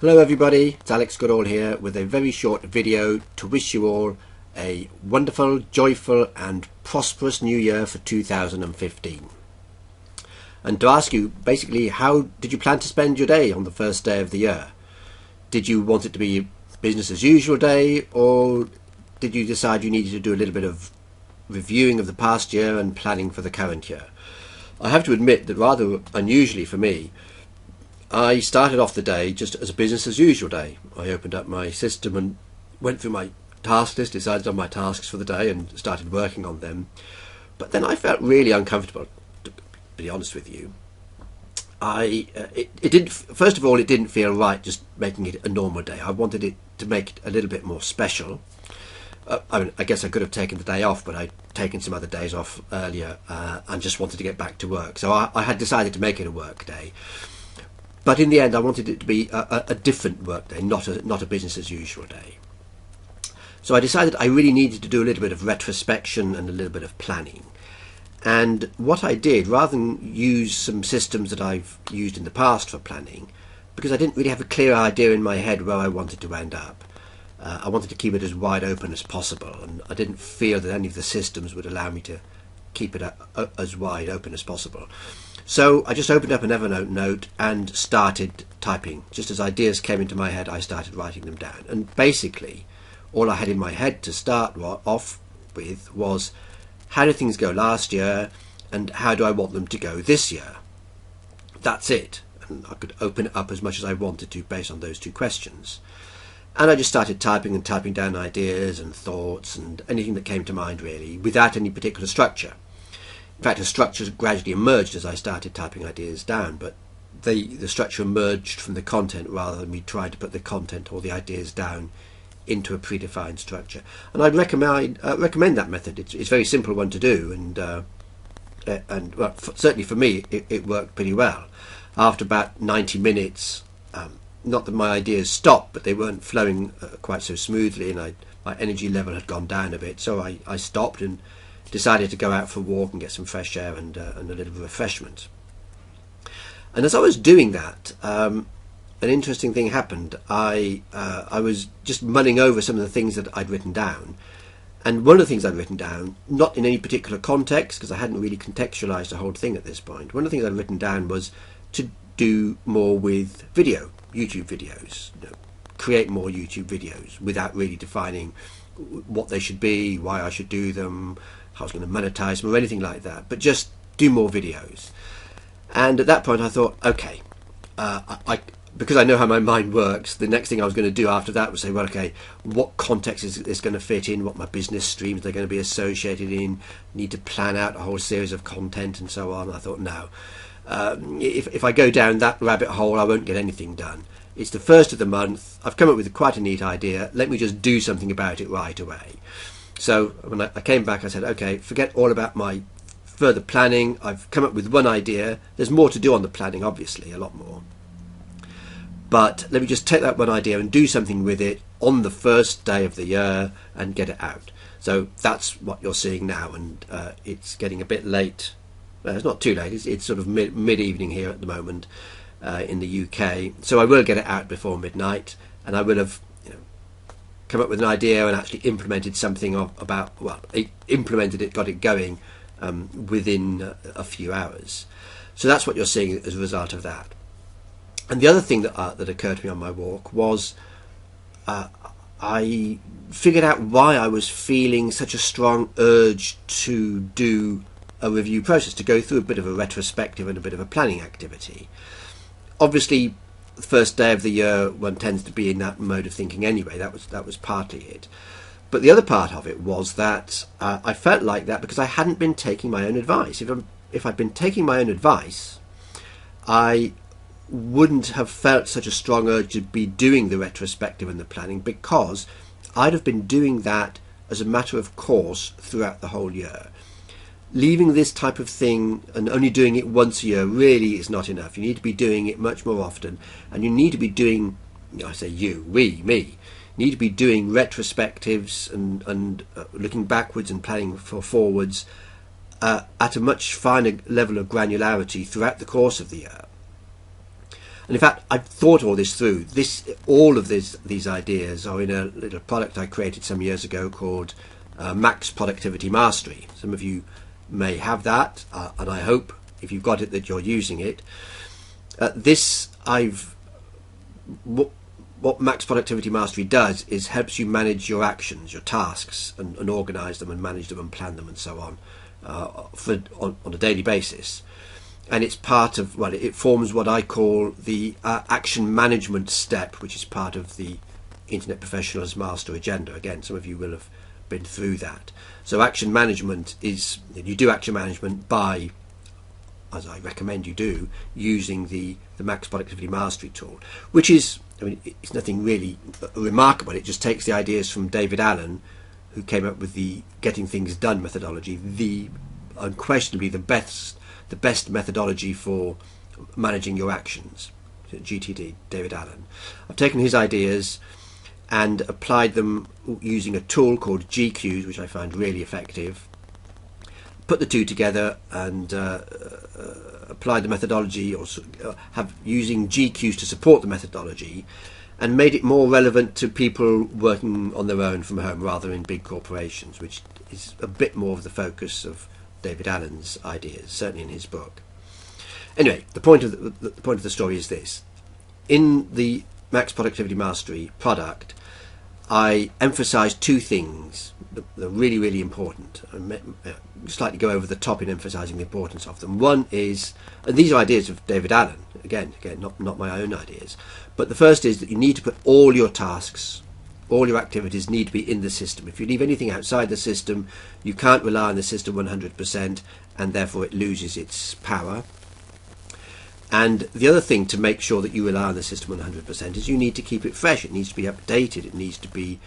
Hello everybody, it's Alex Goodall here with a very short video to wish you all a wonderful, joyful and prosperous new year for 2015. And to ask you, basically, how did you plan to spend your day on the first day of the year? Did you want it to be business as usual day, or did you decide you needed to do a little bit of reviewing of the past year and planning for the current year? I have to admit that rather unusually for me, I started off the day just as a business as usual day. I opened up my system and went through my task list, decided on my tasks for the day and started working on them. But then I felt really uncomfortable, to be honest with you. It didn't. First of all, it didn't feel right just making it a normal day. I wanted it to make it a little bit more special. I guess I could have taken the day off, but I'd taken some other days off earlier and just wanted to get back to work. So I had decided to make it a work day. But in the end, I wanted it to be a different work day, not a business as usual day. So I decided I really needed to do a little bit of retrospection and a little bit of planning. And what I did, rather than use some systems that I've used in the past for planning, because I didn't really have a clear idea in my head where I wanted to end up, I wanted to keep it as wide open as possible, and I didn't feel that any of the systems would allow me to keep it as wide open as possible. So I just opened up an Evernote note and started typing. Just as ideas came into my head, I started writing them down. And basically, all I had in my head to start off with was, how did things go last year and how do I want them to go this year? That's it. And I could open it up as much as I wanted to based on those two questions. And I just started typing and typing down ideas and thoughts and anything that came to mind, really, without any particular structure. In fact, a structure gradually emerged as I started typing ideas down, but the structure emerged from the content rather than me trying to put the content or the ideas down into a predefined structure. And I'd recommend that method. It's a very simple one to do, and well, certainly for me, it worked pretty well. After about 90 minutes, not that my ideas stopped, but they weren't flowing quite so smoothly, and my energy level had gone down a bit, so I stopped and decided to go out for a walk and get some fresh air and a little refreshment. And as I was doing that, an interesting thing happened. I was just mulling over some of the things that I'd written down, and one of the things I'd written down, not in any particular context, because I hadn't really contextualized the whole thing at this point, one of the things I'd written down was to do more with video, YouTube videos, create more YouTube videos without really defining what they should be, why I should do them, how I was going to monetize them or anything like that, but just do more videos. And at that point I thought, okay, because I know how my mind works, the next thing I was going to do after that was say, well, okay, what context is this going to fit in, what my business streams they're going to be associated in, need to plan out a whole series of content and so on. I thought, no, if I go down that rabbit hole, I won't get anything done. It's the first of the month, I've come up with quite a neat idea, let me just do something about it right away. So when I came back, I said, okay, forget all about my further planning. I've come up with one idea. There's more to do on the planning, obviously, a lot more. But let me just take that one idea and do something with it on the first day of the year and get it out. So that's what you're seeing now, and it's getting a bit late. It's not too late. It's sort of mid-evening here at the moment in the UK. So I will get it out before midnight, and I will have come up with an idea and actually implemented something implemented it, got it going within a few hours. So that's what you're seeing as a result of that. And the other thing that occurred to me on my walk was I figured out why I was feeling such a strong urge to do a review process, to go through a bit of a retrospective and a bit of a planning activity. Obviously, the first day of the year one tends to be in that mode of thinking anyway. That was partly it, but the other part of it was that I felt like that because I hadn't been taking my own advice. If I'd been taking my own advice, I wouldn't have felt such a strong urge to be doing the retrospective and the planning, because I'd have been doing that as a matter of course throughout the whole year. Leaving this type of thing and only doing it once a year really is not enough. You need to be doing it much more often, and you need to be doing, I say you, me, need to be doing retrospectives and looking backwards and planning for forwards at a much finer level of granularity throughout the course of the year. And in fact, I've thought all this through. All of these ideas are in a little product I created some years ago called Max Productivity Mastery. Some of you may have that, and I hope if you've got it that you're using it. What Max Productivity Mastery does is helps you manage your actions, your tasks, and organise them and manage them and plan them and so on on a daily basis. And it's part of, well, it forms what I call the action management step, which is part of the Internet Professionals Master Agenda. Again, some of you will have been through that. So action management is, you do action management by, as I recommend you do, using the Max Productivity Mastery tool, which is, I mean, it's nothing really remarkable. It just takes the ideas from David Allen, who came up with the Getting Things Done methodology, unquestionably the best methodology for managing your actions, GTD, David Allen. I've taken his ideas and applied them using a tool called GQs, which I find really effective. Put the two together and applied the methodology, or have using GQs to support the methodology, and made it more relevant to people working on their own from home rather than in big corporations, which is a bit more of the focus of David Allen's ideas, certainly in his book. Anyway, the point of the story is this: in the Max Productivity Mastery product, I emphasise two things that are really, really important. Slightly go over the top in emphasising the importance of them. One is, and these are ideas of David Allen, again, not my own ideas, but the first is that you need to put all your tasks, all your activities need to be in the system. If you leave anything outside the system, you can't rely on the system 100%, and therefore it loses its power. And the other thing to make sure that you rely on the system 100% is you need to keep it fresh. It needs to be updated. It needs to be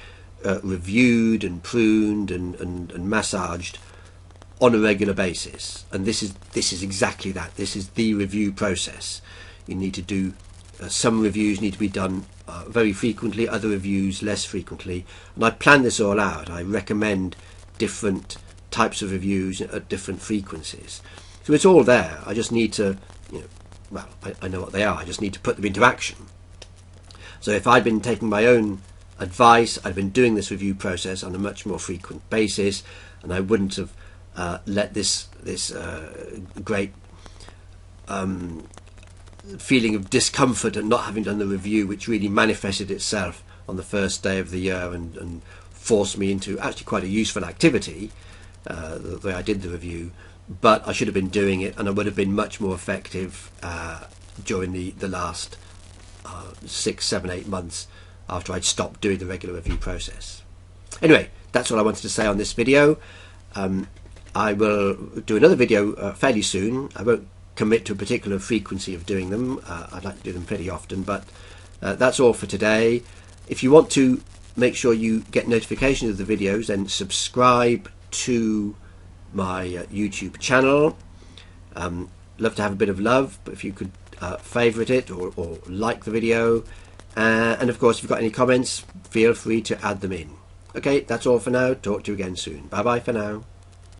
reviewed and pruned and massaged on a regular basis. And this is exactly that. This is the review process. You need to do some reviews need to be done very frequently, other reviews less frequently. And I plan this all out. I recommend different types of reviews at different frequencies. So it's all there. I just need to, well, I know what they are. I just need to put them into action. So if I'd been taking my own advice, I'd been doing this review process on a much more frequent basis, and I wouldn't have let this great feeling of discomfort at not having done the review, which really manifested itself on the first day of the year and forced me into actually quite a useful activity, the way I did the review. But I should have been doing it, and I would have been much more effective during the last 6, 7, 8 months after I'd stopped doing the regular review process. Anyway, that's all I wanted to say on this video. I will do another video fairly soon. I won't commit to a particular frequency of doing them. I'd like to do them pretty often, but that's all for today. If you want to make sure you get notifications of the videos, then subscribe to my YouTube channel. Love to have a bit of love, but if you could favourite it or like the video, and of course if you've got any comments, feel free to add them in. Okay, that's all for now. Talk to you again soon. Bye bye for now.